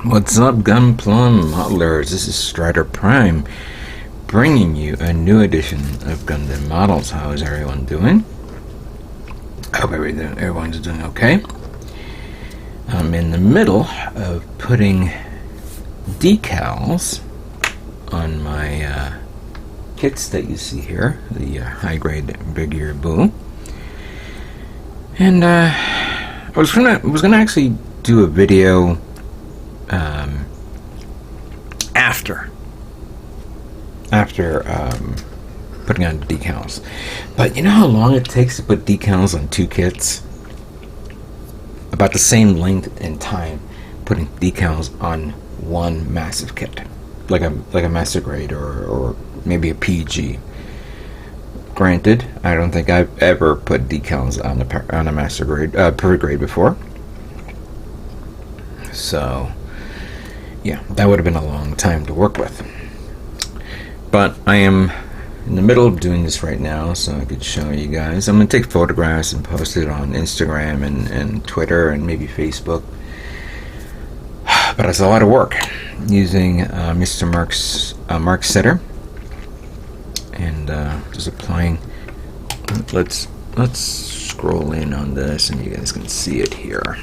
What's up, Gunplum modelers? This is Strider Prime, bringing you a new edition of Gundam Models. How is everyone doing? I hope everyone's doing okay. I'm in the middle of putting decals on my kits that you see here, the high-grade Beguir-Beu. And I was gonna actually do a video after putting on decals, but you know how long it takes to put decals on two kits? About the same length and time putting decals on one massive kit, like a master grade or maybe a PG. Granted, I don't think I've ever put decals on a master grade per grade before, so yeah, that would have been a long time to work with. But I am in the middle of doing this right now, so I could show you guys. I'm going to take photographs and post it on Instagram and Twitter and maybe Facebook. But it's a lot of work using Mr. Mark Setter, and just applying. Let's scroll in on this, and you guys can see it here.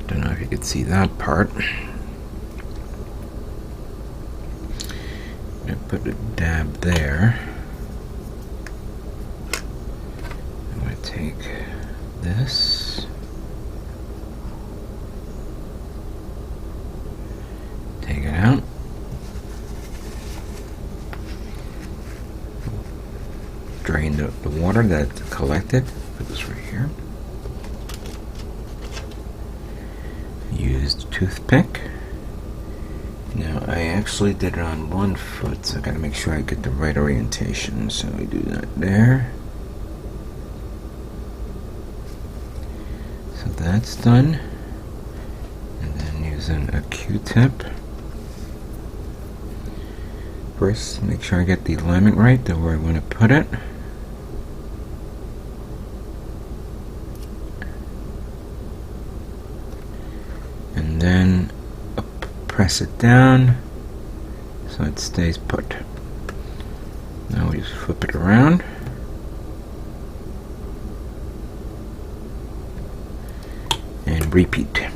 Don't know if you could see that part. I put a dab there. I'm going to take this, take it out, drain the water that collected. Put this right here. Used toothpick. Now I actually did it on one foot, so I gotta make sure I get the right orientation. So we do that there. So that's done. And then using a Q-tip. First, make sure I get the alignment right to where I want to put it. And then press it down so it stays put. Now we just flip it around. And repeat.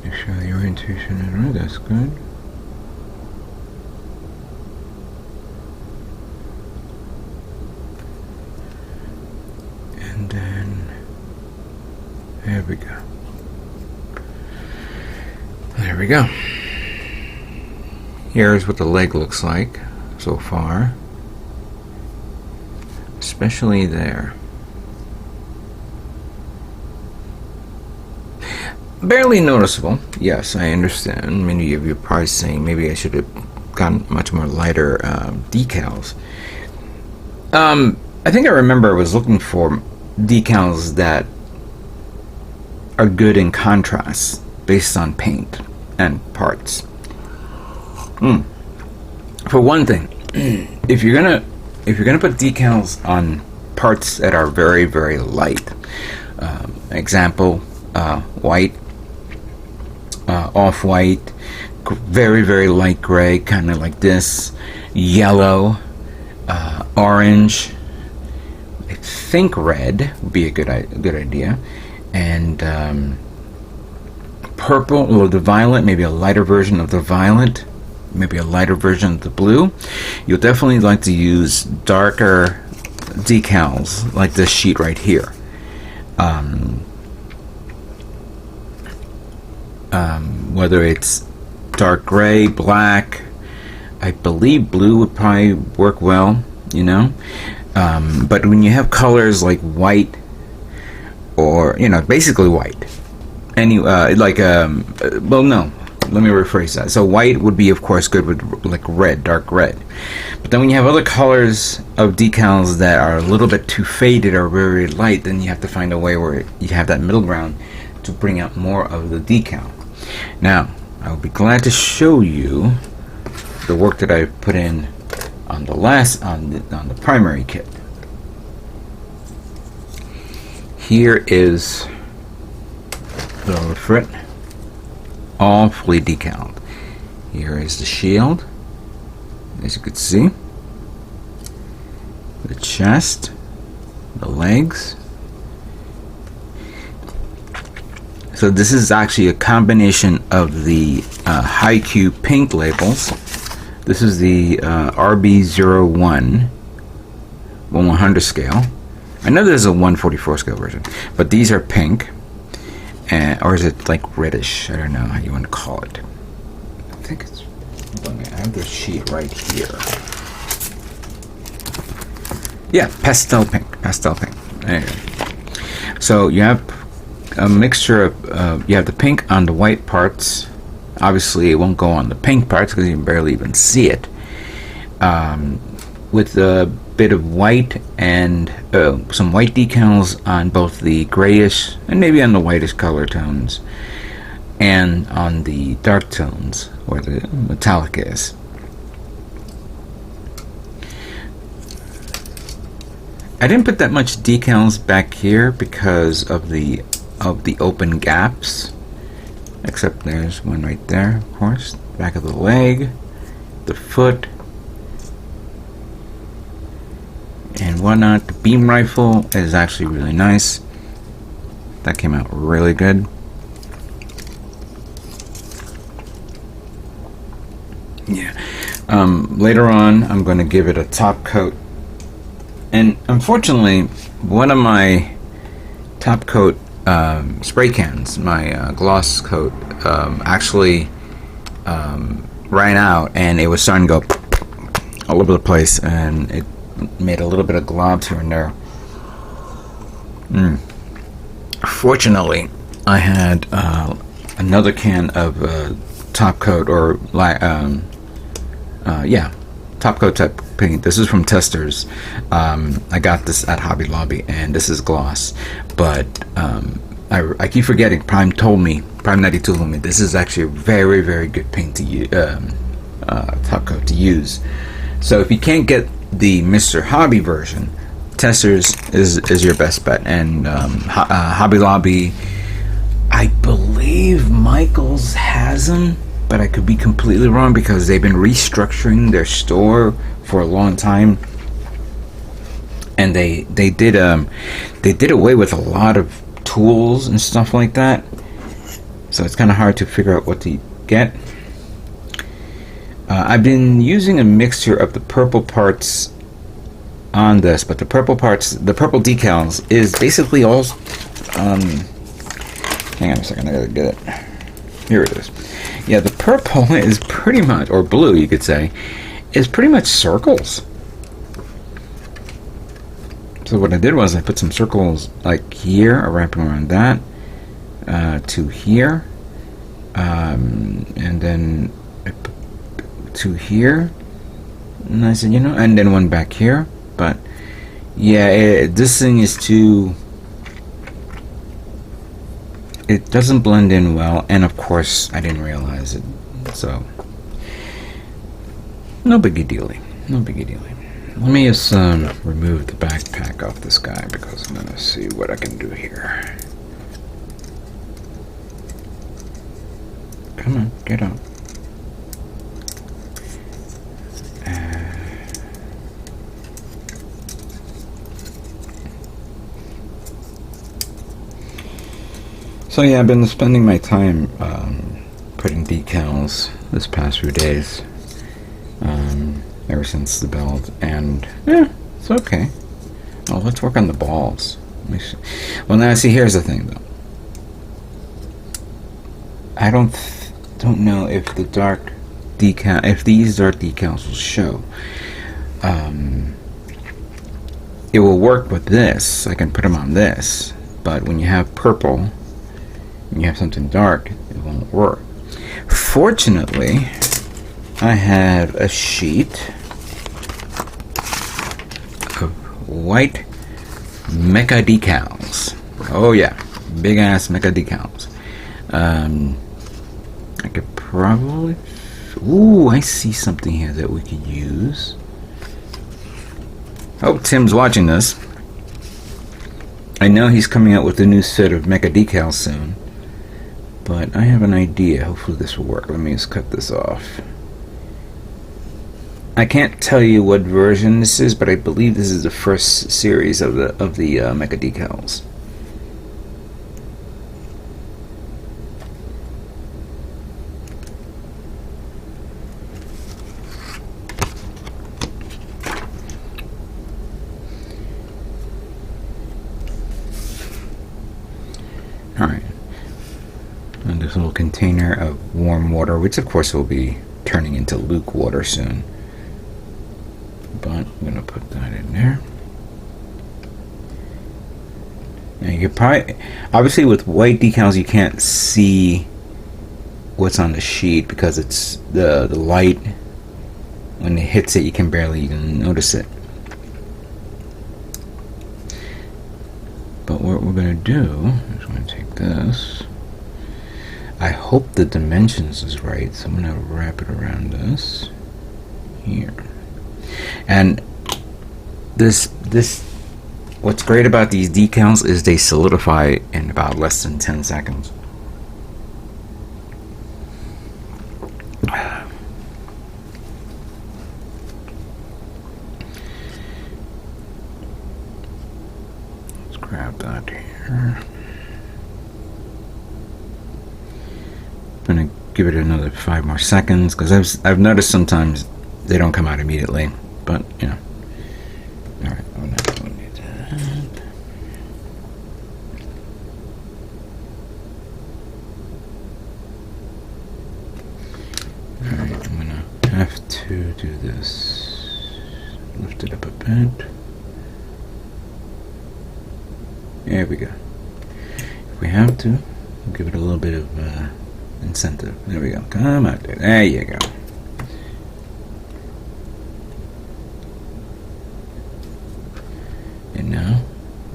Make sure the orientation is right, that's good. And then, there we go. There we go. Here's what the leg looks like so far. Especially there. Barely noticeable. Yes, I understand. Many of you are probably saying maybe I should have gotten much more lighter decals. I think I remember I was looking for decals that are good in contrast based on paint and parts. For one thing, if you're gonna put decals on parts that are very, very light, example, white, off-white, very, very light gray, kind of like this, yellow, orange, I think red would be a good idea, and purple, or the violet, maybe a lighter version of the violet, maybe a lighter version of the blue. You'll definitely like to use darker decals like this sheet right here. Whether it's dark gray, black, I believe blue would probably work well, you know. But when you have colors like white, or basically white, well, no, let me rephrase that. So white would be, of course, good with like red, dark red. But then when you have other colors of decals that are a little bit too faded or very light, then you have to find a way where you have that middle ground to bring out more of the decal. Now, I will be glad to show you the work that I put in on the primary kit. Here is the frit, all fully decaled. Here is the shield, as you can see, the chest, the legs. So this is actually a combination of the Haikyuu pink labels. This is the RB01 1/100 scale. I know there's a 144 scale version, but these are pink, or is it like reddish? I don't know how you want to call it. I think it's. I have the sheet right here. Yeah, pastel pink. Pastel pink. There you go. So you have a mixture of you have the pink on the white parts. Obviously, it won't go on the pink parts because you can barely even see it. With a bit of white and some white decals on both the grayish and maybe on the whitish color tones, and on the dark tones where the metallic is. I didn't put that much decals back here because of the open gaps, except there's one right there, of course. Back of the leg, the foot, and whatnot. The beam rifle is actually really nice. That came out really good. Yeah. Later on, I'm going to give it a top coat. And unfortunately, one of my top coat spray cans, my gloss coat, actually ran out, and it was starting to go all over the place, and it made a little bit of globs here and there. Fortunately, I had another can of top coat, or top coat type paint. This is from Testers. I got this at Hobby Lobby, and this is gloss. But I keep forgetting. Prime 92 told me this is actually a very, very good paint to use, top coat to use. So if you can't get the Mr. Hobby version, Testers is your best bet. And Hobby Lobby, I believe Michaels has them, but I could be completely wrong because they've been restructuring their store for a long time, and they did away with a lot of tools and stuff like that. So it's kind of hard to figure out what to get. I've been using a mixture of the purple parts on this, but the purple decals is basically all. Hang on a second, I gotta get it. Here it is. Yeah, the purple is pretty much, or blue, you could say, is pretty much circles. So what I did was I put some circles like here, wrapping around that, to here, and then to here, and I said, and then one back here. But yeah, this thing is too. It doesn't blend in well, and of course I didn't realize it, so no biggie dealy, no biggie dealy. Let me just remove the backpack off this guy because I'm gonna see what I can do here. Come on, get up. So yeah, I've been spending my time putting decals this past few days, ever since the build, and yeah, it's okay. Oh, let's work on the balls. Let me see. Well, now see, here's the thing though. I don't know if the dark decal, if these dark decals will show. It will work with this. I can put them on this, but when you have purple, and you have something dark, it won't work. Fortunately, I have a sheet of white mecha decals. Oh yeah, big ass mecha decals. I could probably... Ooh, I see something here that we could use. Oh, Tim's watching this. I know he's coming out with a new set of mecha decals soon. But I have an idea. Hopefully this will work. Let me just cut this off. I can't tell you what version this is, but I believe this is the first series of the mecha decals. All right. And this little container of warm water, which of course will be turning into luke water soon. But I'm going to put that in there. Now you could probably, obviously with white decals you can't see what's on the sheet because it's the light, when it hits it you can barely even notice it. But what we're going to do is we're going to take this. I hope the dimensions is right, so I'm going to wrap it around this here. And this what's great about these decals is they solidify in about less than 10 seconds. Let's grab that here. I'm gonna give it another 5 more seconds because I've noticed sometimes they don't come out immediately, but you know. All right, I'm not going to do that. All right, I'm gonna have to do this. Lift it up a bit. There we go. If we have to, we'll give it a little bit of incentive. There we go. Come out there. There you go. And now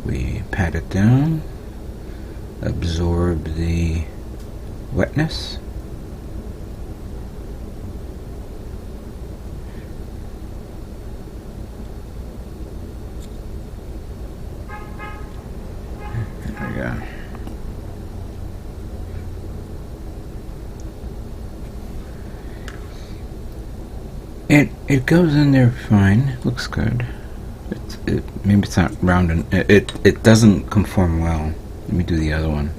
we pat it down, absorb the wetness. There we go. It goes in there fine. Looks good. Maybe it's not round and it doesn't conform well. Let me do the other one.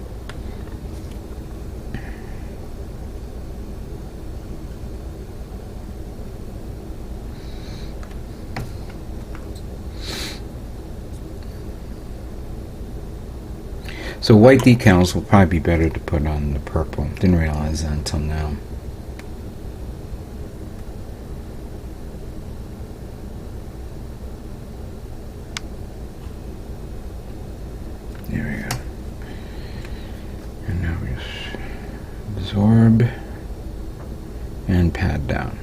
So white decals will probably be better to put on the purple. Didn't realize that until now. There we go. And now we just absorb and pat down.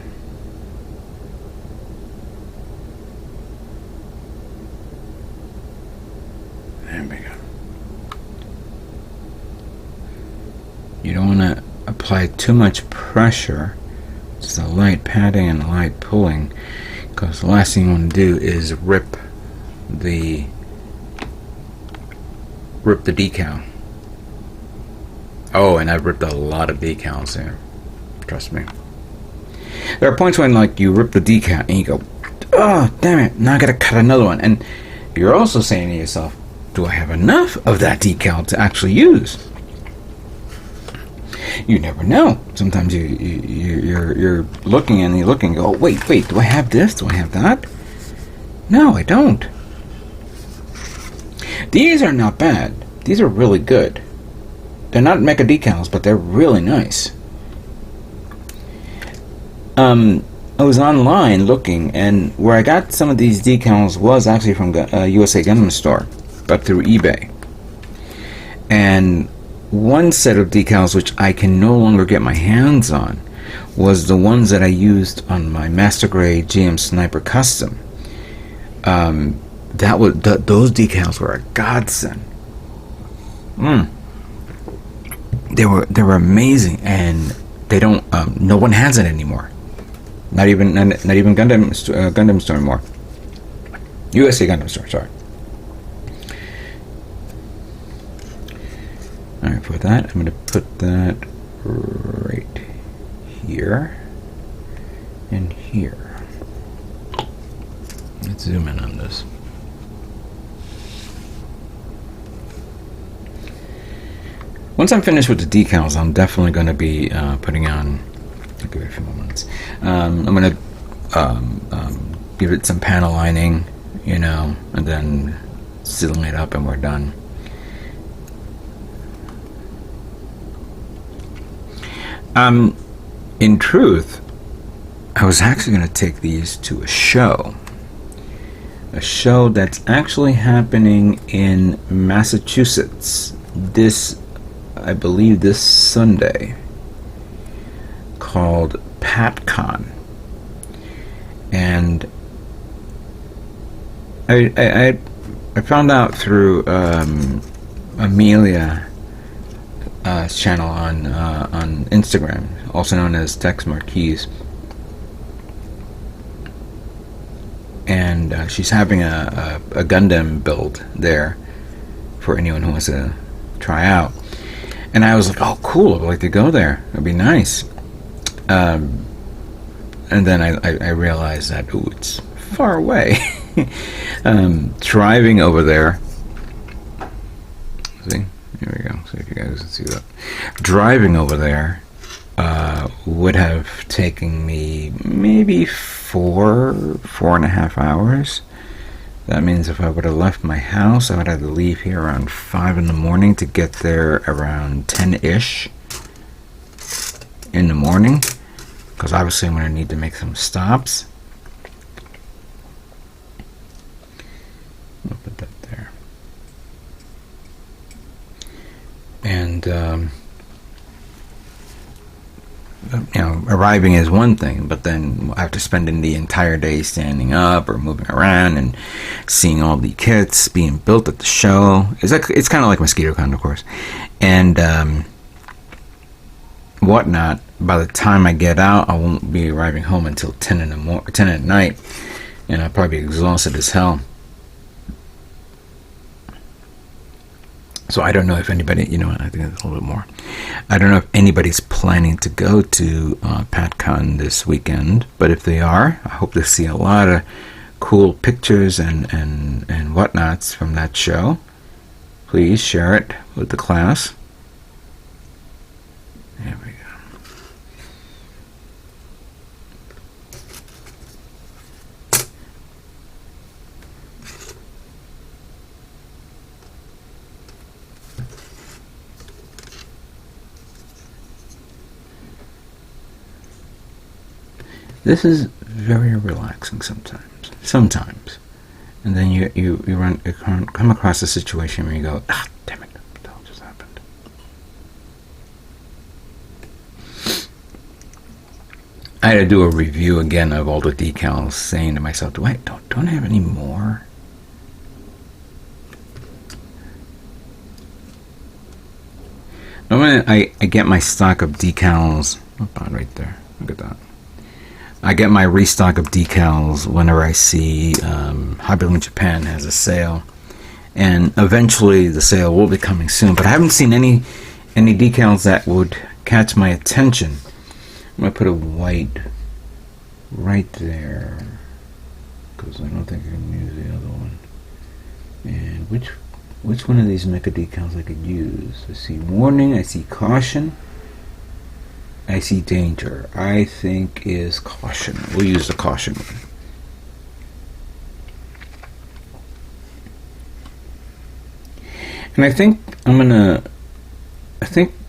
There we go. You don't want to apply too much pressure. Just a light patting and a light pulling, because the last thing you want to do is rip the decal. Oh, and I've ripped a lot of decals there. Trust me. There are points when like you rip the decal and you go, oh damn it, now I gotta cut another one. And you're also saying to yourself, do I have enough of that decal to actually use? You never know. Sometimes you're looking and you look and go, wait, do I have this? Do I have that? No, I don't. These are not bad. These are really good. They're not mecha decals, but they're really nice. I was online looking, and where I got some of these decals was actually from USA Gundam store, but through eBay. And one set of decals which I can no longer get my hands on was the ones that I used on my Master Grade GM Sniper Custom. Those decals were a godsend. They were amazing, and they don't. No one has it anymore. Not even Gundam Store anymore. USA Gundam Store. Sorry. All right, for that, I'm going to put that right here and here. Let's zoom in on this. Once I'm finished with the decals, I'm definitely going to be putting on. I'll give it a few more minutes. I'm going to give it some panel lining, and then sealing it up, and we're done. In truth, I was actually going to take these to a show that's actually happening in Massachusetts I believe this Sunday, called PatCon. And I found out through Amelia's channel on Instagram, also known as Tex Marquise, and she's having a Gundam build there for anyone who wants to try out. And I was like, oh cool, I'd like to go there, it'd be nice. And then I realized that, ooh, it's far away. Driving over there, see, here we go, see if you guys can see that. Driving over there would have taken me maybe 4.5 hours. That means if I would have left my house, I would have to leave here around 5 in the morning to get there around 10-ish in the morning, because obviously I'm going to need to make some stops. I'll put that there. And arriving is one thing, but then after spending the entire day standing up or moving around and seeing all the kits being built at the show, it's kind of like MosquitoCon, of course, and whatnot. By the time I get out, I won't be arriving home until 10 at night, and I'll probably be exhausted as hell. So I don't know if anybody, I think it's a little bit more. I don't know if anybody's planning to go to PatCon this weekend, but if they are, I hope to see a lot of cool pictures and whatnots from that show. Please share it with the class. There we go. This is very relaxing sometimes, and then you come across a situation where you go, damn it, what the hell just happened? I had to do a review again of all the decals, saying to myself, don't I have any more? Normally I get my stock of decals, right there, look at that. I get my restock of decals whenever I see Hobby Link Japan has a sale, and eventually the sale will be coming soon. But I haven't seen any decals that would catch my attention. I'm gonna put a white right there because I don't think I can use the other one. And which one of these mecha decals I could use? I see warning. I see caution. I see danger. I think is caution. We'll use the caution one. And I think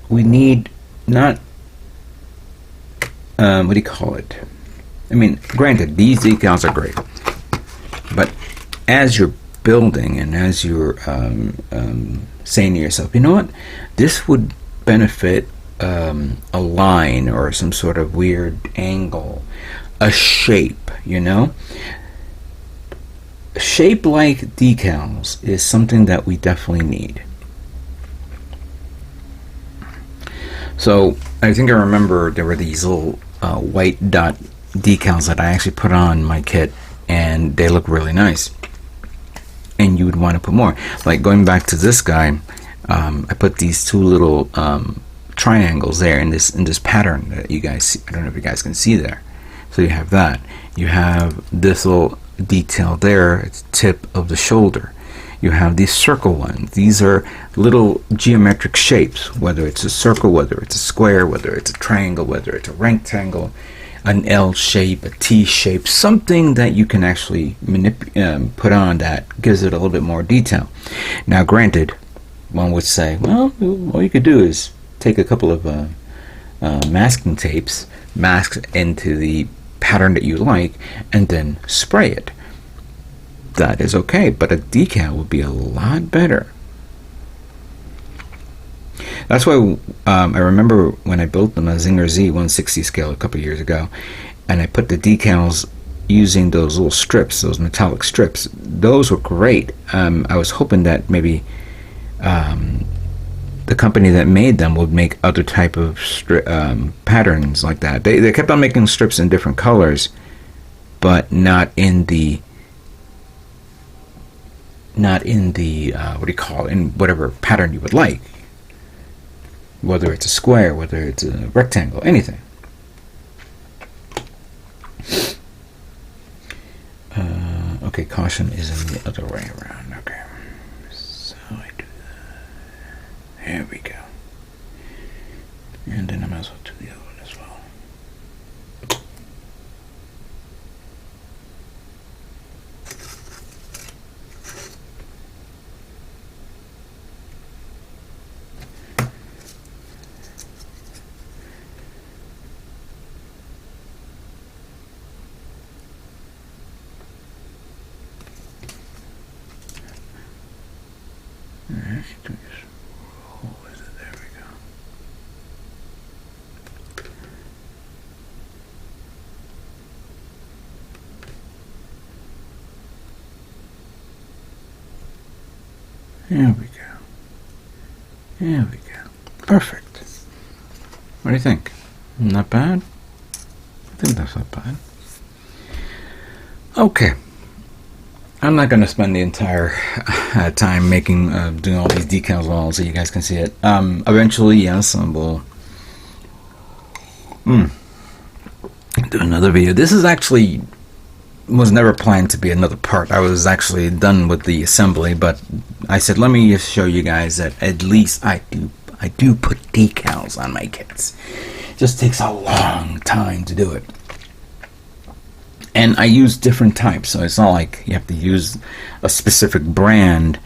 we need not, what do you call it? I mean, granted, these decals are great, but as you're building, and as you're saying to yourself, you know what, this would benefit a line or some sort of weird angle, a shape, you know? Shape like decals is something that we definitely need. So I think I remember there were these little white dot decals that I actually put on my kit, and they look really nice, and you would want to put more. Like going back to this guy, I put these two little triangles there in this pattern that you guys see. I don't know if you guys can see there. So you have that. You have this little detail there. It's the tip of the shoulder. You have these circle ones. These are little geometric shapes, whether it's a circle, whether it's a square, whether it's a triangle, whether it's a rectangle, an L shape, a T shape, something that you can actually put on that gives it a little bit more detail. Now granted, one would say, well, all you could do is take a couple of masking tapes, mask into the pattern that you like, and then spray it. That is okay, but a decal would be a lot better. That's why I remember when I built the Mazinger Z 160 scale a couple years ago, and I put the decals using those little strips, those metallic strips. Those were great. I was hoping that maybe the company that made them would make other type of patterns like that. They kept on making strips in different colors, but not in the what do you call it, in whatever pattern you would like, whether it's a square, whether it's a rectangle, anything. Okay, caution is in the other way around. Okay, so I do that. There we go. And then I might as well do the other one as well. Alright, just roll with it. There we go. There we go. There we go. Perfect. What do you think? Not bad? I think that's not bad. Okay. I'm not going to spend the entire time doing all these decals all so you guys can see it. Eventually, yes, I will do another video. This is actually was never planned to be another part. I was actually done with the assembly, but I said let me just show you guys that at least I do put decals on my kits. It just takes a long time to do it. And I use different types, so it's not like you have to use a specific brand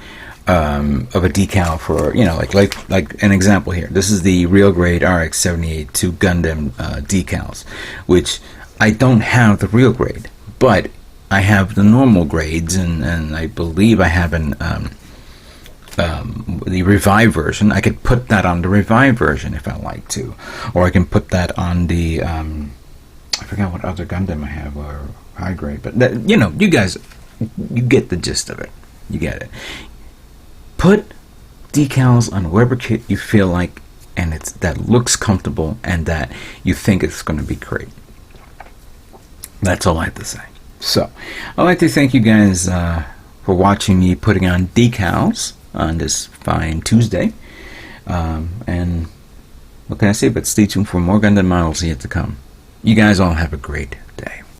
of a decal for, you know, like an example here. This is the real grade RX-78 to Gundam decals, which I don't have the real grade, but I have the normal grades, and I believe I have the revive version. I could put that on the revive version if I like to, or I can put that on the I forgot what other Gundam I have, or high grade, but that, you know, you guys, you get the gist of it. You get it. Put decals on whatever kit you feel like, and that looks comfortable, and that you think it's going to be great. That's all I have to say. So, I'd like to thank you guys for watching me putting on decals on this fine Tuesday. And what can I say? But stay tuned for more Gundam models yet to come. You guys all have a great